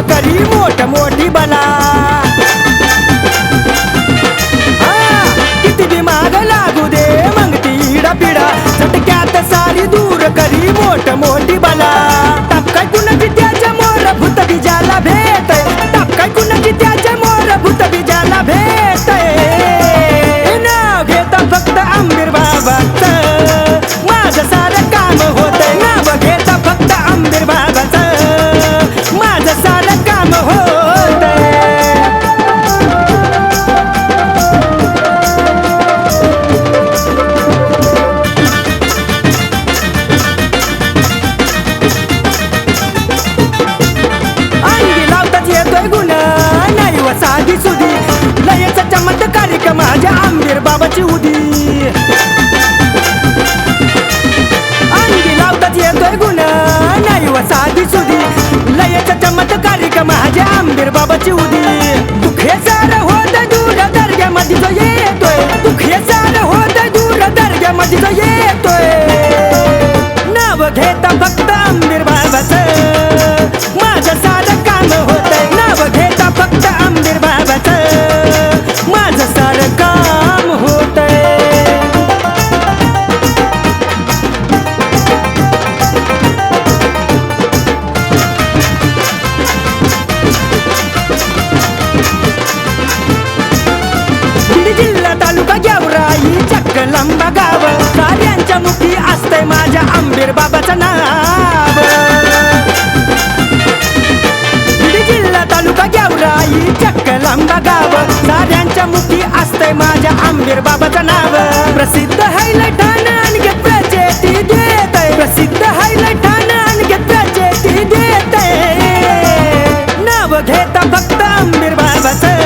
करी मोठ मोठी बला. किती बी माग लागू दे मग ती इडा पिडा झटक्यात सारी दूर करी मोठ मोठी बला. टापकाय कुणाची त्याच्या मोर भूत बीजाला भेट. टापकाय कुणाची त्याच्या मोर भूत बीजाला भेट. नाव घेता फक्त आंबीर बाबाचं माझं सारं काम होतंय. नाव घेता फक्त आंबीर बाबाचं माझं सारं काम होतंय. अंगी लावताच येतोय गुन्हा नाही व साधी सुधी लयच चमत्कारिक माझ्या आंबीर बाबाची उदी. अंगी लावताच येतोय गुन्हा नाही व साधी सुधी लयच चमत्कारिक माझ्या आंबीर बाबाची उदी. दुखे सार होत दूर दर्ग्यामध्ये जो येतोय. दुखे सार होत दूर दर्ग्यामध्ये जो येतोय. नाव घेता फक्त आंबीर बाबाचं माझं सारं काम होतंय. नाव घेता फक्त आंबीर बाबाचं माझं सारं काम होतंय. बीड जिल्हा तालुका गेवराई चक्क लंबा गाव साऱ्यांच्या मुखी असतंय माझ्या आंबीर बाबाचं नाव. बीड जिल्हा तालुका गेवराई चक्क लंबा गाव साऱ्यांच्या मुखी असतंय माझ्या आंबीर बाबाचं नाव. प्रसिद्ध हाय ठाण आणि प्रचिती देतय. प्रसिद्ध हाय ठाण आणि प्रचिती देतय. नाव घेता फक्त आंबीर बाबाचं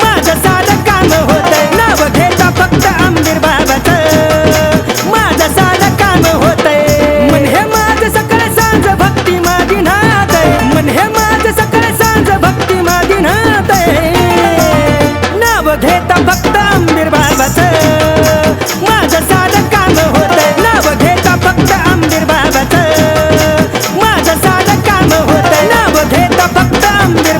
माझं सारं काम होतंय. नाव घेता फक्त आंबीर बाबाचं माझं सारं काम होतंय. मन हे माझं सकाळ सांज भक्ती माझी नातय. मन हे माझं सकाळ सांज भक्ती माझी नातय. नाव घेता फक्त आंबीर बाबाचं माझं सारं काम होतंय. नाव घेता फक्त आंबीर बाबाचं माझं सारं काम होतंय. नाव घेता फक्त आंबीर